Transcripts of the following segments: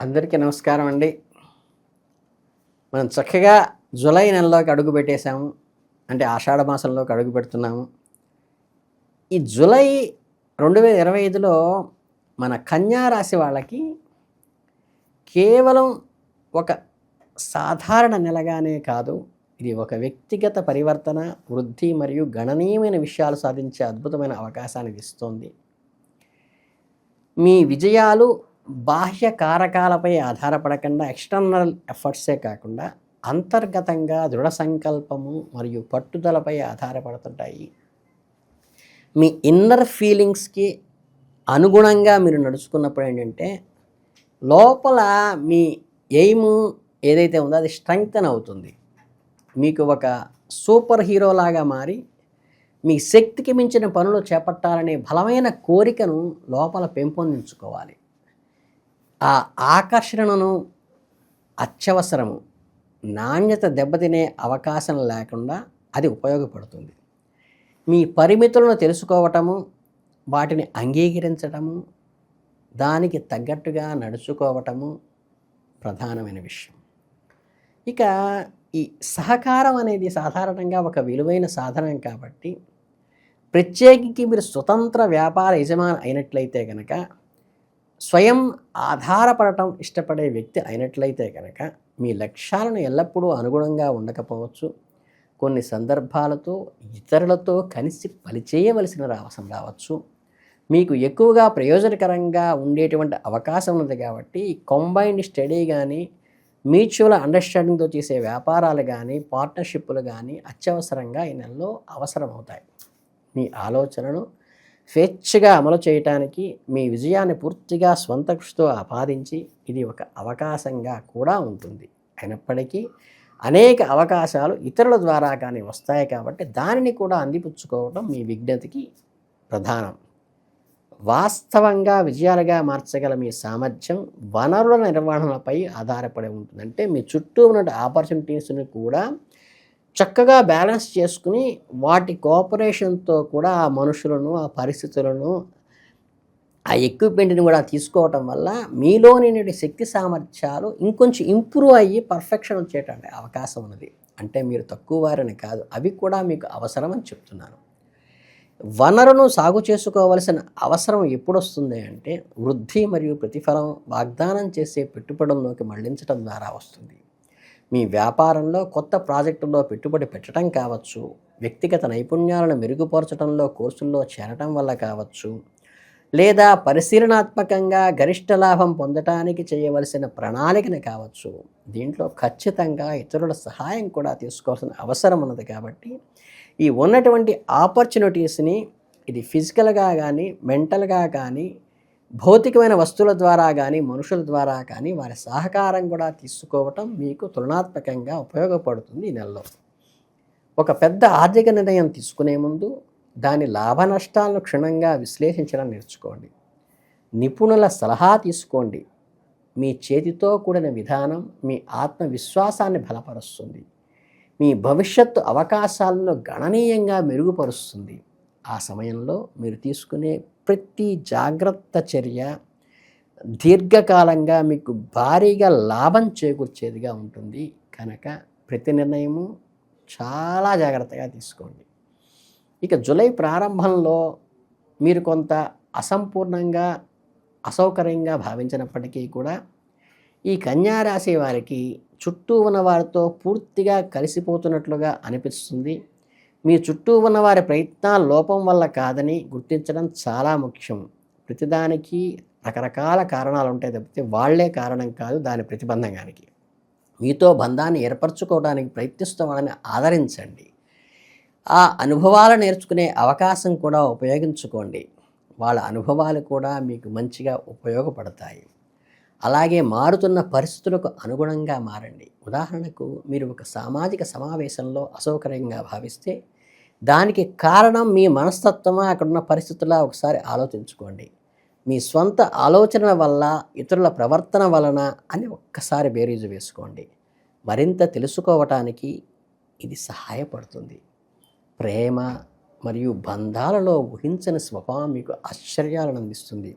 అందరికీ నమస్కారం అండి. మనం చక్కగా జూలై నెలలోకి అడుగు పెట్టేశాము. అంటే ఆషాఢ మాసంలోకి అడుగు పెడుతున్నాము. ఈ జూలై 2025లో మన కన్యా రాశి వాళ్ళకి కేవలం ఒక సాధారణ నెలగానే కాదు, ఇది ఒక వ్యక్తిగత పరివర్తన, వృద్ధి మరియు గణనీయమైన విషయాలు సాధించే అద్భుతమైన అవకాశాన్ని ఇస్తోంది. మీ విజయాలు బాహ్య కారకాలపై ఆధారపడకుండా ఎక్స్టర్నల్ ఎఫర్ట్సే కాకుండా అంతర్గతంగా దృఢ సంకల్పము మరియు పట్టుదలపై ఆధారపడుతుంటాయి. మీ ఇన్నర్ ఫీలింగ్స్కి అనుగుణంగా మీరు నడుచుకున్నప్పుడు ఏంటంటే లోపల మీ ఎయిమ్ ఏదైతే ఉందో అది స్ట్రెంగ్తన్ అవుతుంది. మీకు ఒక సూపర్ హీరోలాగా మారి మీ శక్తికి మించిన పనులు చేపట్టాలనే బలమైన కోరికను లోపల పెంపొందించుకోవాలి. ఆ ఆకర్షణను అత్యవసరము. నాణ్యత దెబ్బతినే అవకాశం లేకుండా అది ఉపయోగపడుతుంది. మీ పరిమితులను తెలుసుకోవటము, వాటిని అంగీకరించటము, దానికి తగ్గట్టుగా నడుచుకోవటము ప్రధానమైన విషయం. ఇక ఈ సహకారం అనేది సాధారణంగా ఒక విలువైన సాధనం కాబట్టి, ప్రత్యేకించి మీరు స్వతంత్ర వ్యాపార యజమాని అయినట్లయితే కనుక, స్వయం ఆధారపడటం ఇష్టపడే వ్యక్తి అయినట్లయితే కనుక మీ లక్ష్యాలను ఎల్లప్పుడూ అనుగుణంగా ఉండకపోవచ్చు. కొన్ని సందర్భాలతో ఇతరులతో కలిసి పనిచేయవలసిన అవసరం రావచ్చు. మీకు ఎక్కువగా ప్రయోజనకరంగా ఉండేటువంటి అవకాశం ఉంది కాబట్టి కంబైన్డ్ స్టడీ కానీ, మ్యూచువల్ అండర్స్టాండింగ్తో చేసే వ్యాపారాలు కానీ, పార్ట్నర్షిప్లు కానీ అత్యవసరంగా ఈ నెలలో అవసరమవుతాయి. మీ ఆలోచనను స్వేచ్ఛగా అమలు చేయటానికి, మీ విజయాన్ని పూర్తిగా స్వంత కృషితో ఆపాదించి ఇది ఒక అవకాశంగా కూడా ఉంటుంది. అయినప్పటికీ అనేక అవకాశాలు ఇతరుల ద్వారా కానీ వస్తాయి కాబట్టి దానిని కూడా అందిపుచ్చుకోవటం మీ విజ్ఞతకి ప్రధానం. వాస్తవంగా విజయాలుగా మార్చగల మీ సామర్థ్యం వనరుల నిర్వహణలపై ఆధారపడి ఉంటుంది. అంటే మీ చుట్టూ ఉన్న ఆపర్చునిటీస్ని కూడా చక్కగా బ్యాలెన్స్ చేసుకుని వాటి కోఆపరేషన్తో కూడా ఆ మనుషులను, ఆ పరిస్థితులను, ఆ ఎక్విప్మెంట్ని కూడా తీసుకోవటం వల్ల మీలోని శక్తి సామర్థ్యాలు ఇంకొంచెం ఇంప్రూవ్ అయ్యి పర్ఫెక్షన్ వచ్చేటండి అవకాశం ఉన్నది. అంటే మీరు తక్కువ వారని కాదు, అవి కూడా మీకు అవసరం అని చెప్తున్నాను. వనరును సాగు చేసుకోవలసిన అవసరం ఎప్పుడు వస్తుంది అంటే వృద్ధి మరియు ప్రతిఫలం వాగ్దానం చేసే పెట్టుబడుల్లోకి మళ్లించడం ద్వారా వస్తుంది. మీ వ్యాపారంలో కొత్త ప్రాజెక్టుల్లో పెట్టుబడి పెట్టడం కావచ్చు, వ్యక్తిగత నైపుణ్యాలను మెరుగుపరచడంలో కోర్సుల్లో చేరటం వల్ల కావచ్చు, లేదా పరిశీలనాత్మకంగా గరిష్ట లాభం పొందటానికి చేయవలసిన ప్రణాళికను కావచ్చు. దీంట్లో ఖచ్చితంగా ఇతరుల సహాయం కూడా తీసుకోవాల్సిన అవసరం ఉన్నది. కాబట్టి ఈ ఉన్నటువంటి ఆపర్చునిటీస్ని ఇది ఫిజికల్గా కానీ, మెంటల్గా కానీ, భౌతికమైన వస్తువుల ద్వారా కానీ, మనుషుల ద్వారా కానీ వారి సహకారం కూడా తీసుకోవటం మీకు తులనాత్మకంగా ఉపయోగపడుతుంది. ఈ నెలలో ఒక పెద్ద ఆర్థిక నిర్ణయం తీసుకునే ముందు దాని లాభ నష్టాలను క్షుణ్ణంగా విశ్లేషించడం నేర్చుకోండి. నిపుణుల సలహా తీసుకోండి. మీ చేతితో కూడిన విధానం మీ ఆత్మవిశ్వాసాన్ని బలపరుస్తుంది. మీ భవిష్యత్తు అవకాశాలను గణనీయంగా మెరుగుపరుస్తుంది. ఆ సమయంలో మీరు తీసుకునే ప్రతి జాగ్రత్త చర్య దీర్ఘకాలంగా మీకు భారీగా లాభం చేకూర్చేదిగా ఉంటుంది. కనుక ప్రతి నిర్ణయము చాలా జాగ్రత్తగా తీసుకోండి. ఇక జూలై ప్రారంభంలో మీరు కొంత అసంపూర్ణంగా, అసౌకర్యంగా భావించినప్పటికీ కూడా ఈ కన్యా రాశి వారికి చుట్టూ ఉన్న వారితో పూర్తిగా కలిసిపోతున్నట్లుగా అనిపిస్తుంది. మీ చుట్టూ ఉన్న వారి ప్రయత్నాల లోపం వల్ల కాదని గుర్తించడం చాలా ముఖ్యం. ప్రతిదానికి రకరకాల కారణాలు ఉంటాయి తప్పితే వాళ్లే కారణం కాదు దాని ప్రతిబంధకానికి. మీతో బంధాన్ని ఏర్పరచుకోవడానికి ప్రయత్నిస్తున్న వాళ్ళని ఆదరించండి. ఆ అనుభవాలు నేర్చుకునే అవకాశం కూడా ఉపయోగించుకోండి. వాళ్ళ అనుభవాలు కూడా మీకు మంచిగా ఉపయోగపడతాయి. అలాగే మారుతున్న పరిస్థితులకు అనుగుణంగా మారండి. ఉదాహరణకు మీరు ఒక సామాజిక సమావేశంలో అసౌకర్యంగా భావిస్తే దానికి కారణం మీ మనస్తత్వమా, అక్కడున్న పరిస్థితులా ఒకసారి ఆలోచించుకోండి. మీ స్వంత ఆలోచనల వల్ల, ఇతరుల ప్రవర్తన వలన అని ఒక్కసారి బేరీజు వేసుకోండి. మరింత తెలుసుకోవటానికి ఇది సహాయపడుతుంది. ప్రేమ మరియు బంధాలలో ఊహించని స్వభావం మీకు ఆశ్చర్యాలను అందిస్తుంది.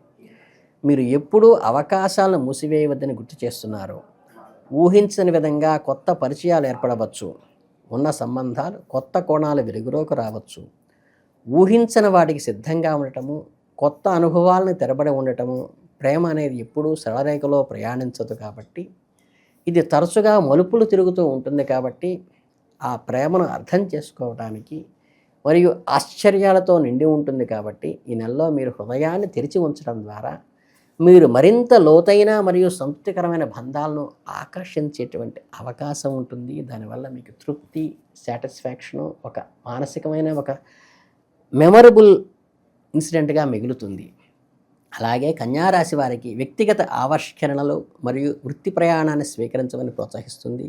మీరు ఎప్పుడూ అవకాశాలను మూసివేయవద్దని గుర్తు చేస్తున్నారు. ఊహించని విధంగా కొత్త పరిచయాలు ఏర్పడవచ్చు. ఉన్న సంబంధాలు కొత్త కోణాల వెలుగులోకి రావచ్చు. ఊహించని వాటికి సిద్ధంగా ఉండటము, కొత్త అనుభవాలను తెరబడి ఉండటము. ప్రేమ అనేది ఎప్పుడూ సరళరేఖలో ప్రయాణించదు కాబట్టి, ఇది తరచుగా మలుపులు తిరుగుతూ ఉంటుంది కాబట్టి, ఆ ప్రేమను అర్థం చేసుకోవడానికి మరియు ఆశ్చర్యాలతో నిండి ఉంటుంది కాబట్టి, ఈ నెలలో మీరు హృదయాన్ని తెరిచి ఉంచడం ద్వారా మీరు మరింత లోతైన మరియు సంతృప్తికరమైన బంధాలను ఆకర్షించేటువంటి అవకాశం ఉంటుంది. దానివల్ల మీకు తృప్తి, సాటిస్ఫాక్షను, ఒక మానసికమైన ఒక మెమరబుల్ ఇన్సిడెంట్గా మిగులుతుంది. అలాగే కన్యారాశి వారికి వ్యక్తిగత ఆవిష్కరణలు మరియు వృత్తి ప్రయాణాన్ని స్వీకరించమని ప్రోత్సహిస్తుంది.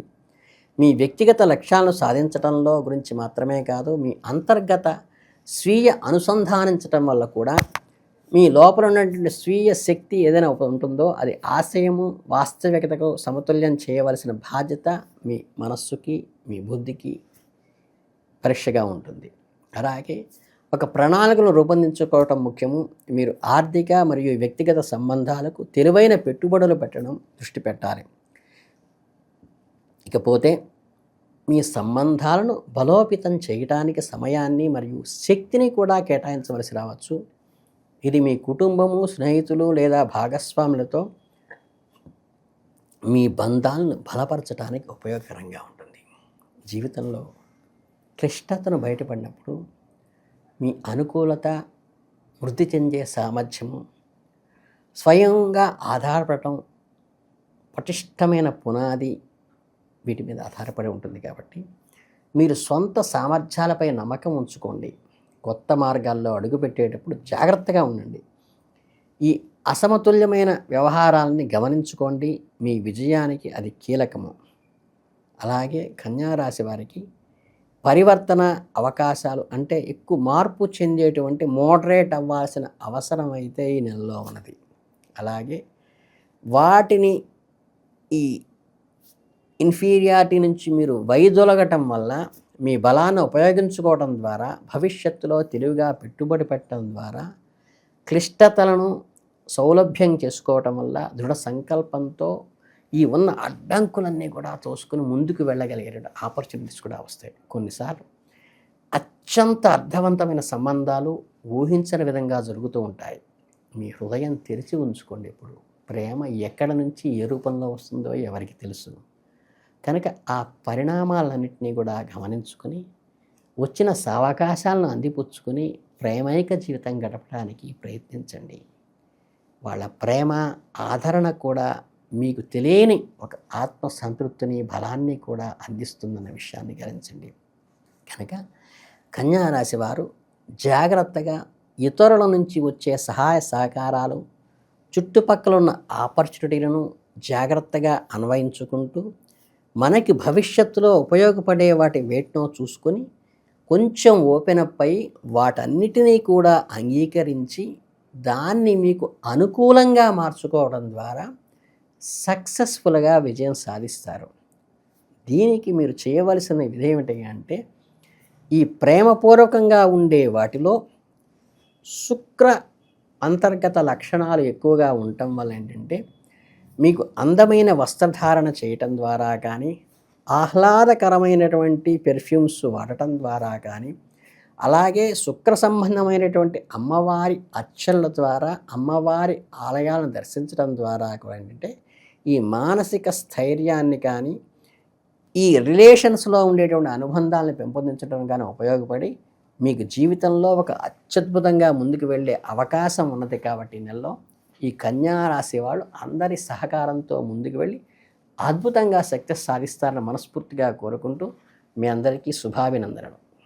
మీ వ్యక్తిగత లక్ష్యాలను సాధించడంలో గురించి మాత్రమే కాదు, మీ అంతర్గత స్వీయ అనుసంధానించటం వల్ల కూడా మీ లోపల ఉన్నటువంటి స్వీయ శక్తి ఏదైనా ఉంటుందో అది ఆశయము, వాస్తవికతకు సమతుల్యం చేయవలసిన బాధ్యత మీ మనస్సుకి, మీ బుద్ధికి పరీక్షగా ఉంటుంది. అలాగే ఒక ప్రణాళికను రూపొందించుకోవటం ముఖ్యము. మీరు ఆర్థిక మరియు వ్యక్తిగత సంబంధాలకు తెలివైన పెట్టుబడులు పెట్టడం దృష్టి పెట్టాలి. ఇకపోతే మీ సంబంధాలను బలోపేతం చేయడానికి సమయాన్ని మరియు శక్తిని కూడా కేటాయించవలసి రావచ్చు. ఇది మీ కుటుంబము, స్నేహితులు లేదా భాగస్వాములతో మీ బంధాలను బలపరచడానికి ఉపయోగకరంగా ఉంటుంది. జీవితంలో క్లిష్టతను బయటపడినప్పుడు మీ అనుకూలత, వృద్ధి చెందే సామర్థ్యము, స్వయంగా ఆధారపడటం, పటిష్టమైన పునాది వీటి మీద ఆధారపడి ఉంటుంది కాబట్టి మీరు సొంత సామర్థ్యాలపై నమ్మకం ఉంచుకోండి. కొత్త మార్గాల్లో అడుగుపెట్టేటప్పుడు జాగ్రత్తగా ఉండండి. ఈ అసమతుల్యమైన వ్యవహారాలని గమనించుకోండి. మీ విజయానికి అది కీలకము. అలాగే కన్యారాశి వారికి పరివర్తన అవకాశాలు అంటే ఎక్కువ మార్పు చెందేటువంటి మోడరేట్ అవ్వాల్సిన అవసరం అయితే ఈ నెలలో ఉన్నది. అలాగే వాటిని ఈ ఇన్ఫీరియారిటీ నుంచి మీరు వైదొలగటం వల్ల మీ బలాన్ని ఉపయోగించుకోవడం ద్వారా భవిష్యత్తులో తెలివిగా పెట్టుబడి పెట్టడం ద్వారా క్లిష్టతలను సౌలభ్యం చేసుకోవటం వల్ల దృఢ సంకల్పంతో ఈ ఉన్న అడ్డంకులన్నీ కూడా తోసుకుని ముందుకు వెళ్ళగలిగే ఆపర్చునిటీస్ కూడా వస్తాయి. కొన్నిసార్లు అత్యంత అర్థవంతమైన సంబంధాలు ఊహించని విధంగా జరుగుతూ ఉంటాయి. మీ హృదయం తెరిచి ఉంచుకోండి. ఇప్పుడు ప్రేమ ఎక్కడ నుంచి ఏ రూపంలో వస్తుందో ఎవరికి తెలుసు. కనుక ఆ పరిణామాలన్నింటినీ కూడా గమనించుకొని వచ్చిన సావకాశాలను అందిపుచ్చుకొని ప్రేమైక జీవితం గడపడానికి ప్రయత్నించండి. వాళ్ళ ప్రేమ, ఆదరణ కూడా మీకు తెలియని ఒక ఆత్మ సంతృప్తిని, బలాన్ని కూడా అందిస్తుందన్న విషయాన్ని గ్రహించండి. కనుక కన్యారాశి వారు జాగ్రత్తగా ఇతరుల నుంచి వచ్చే సహాయ సహకారాలు, చుట్టుపక్కల ఉన్న ఆపర్చునిటీలను జాగ్రత్తగా అన్వయించుకుంటూ మనకి భవిష్యత్తులో ఉపయోగపడే వాటి వేటినో చూసుకొని కొంచెం ఓపెన్ అప్ అయి వాటన్నిటినీ కూడా అంగీకరించి దాన్ని మీకు అనుకూలంగా మార్చుకోవడం ద్వారా సక్సెస్ఫుల్గా విజయం సాధిస్తారు. దీనికి మీరు చేయవలసిన విధి ఏమిటి అంటే ఈ ప్రేమపూర్వకంగా ఉండే వాటిలో శుక్ర అంతర్గత లక్షణాలు ఎక్కువగా ఉండటం వల్ల ఏంటంటే మీకు అందమైన వస్త్రధారణ చేయటం ద్వారా కానీ, ఆహ్లాదకరమైనటువంటి పెర్ఫ్యూమ్స్ వాడటం ద్వారా కానీ, అలాగే శుక్ర సంబంధమైనటువంటి అమ్మవారి అర్చనల ద్వారా, అమ్మవారి ఆలయాలను దర్శించడం ద్వారా కూడా ఏంటంటే ఈ మానసిక స్థైర్యాన్ని కానీ, ఈ రిలేషన్స్లో ఉండేటువంటి అనుబంధాలను పెంపొందించడం కానీ ఉపయోగపడి మీకు జీవితంలో ఒక అత్యద్భుతంగా ముందుకు వెళ్ళే అవకాశం ఉన్నది. కాబట్టి నెలలో ఈ కన్యారాశి వాళ్ళు అందరి సహకారంతో ముందుకు వెళ్ళి అద్భుతంగా సక్సెస్ సాధిస్తారని మనస్ఫూర్తిగా కోరుకుంటూ మీ అందరికీ శుభాభినందనలు.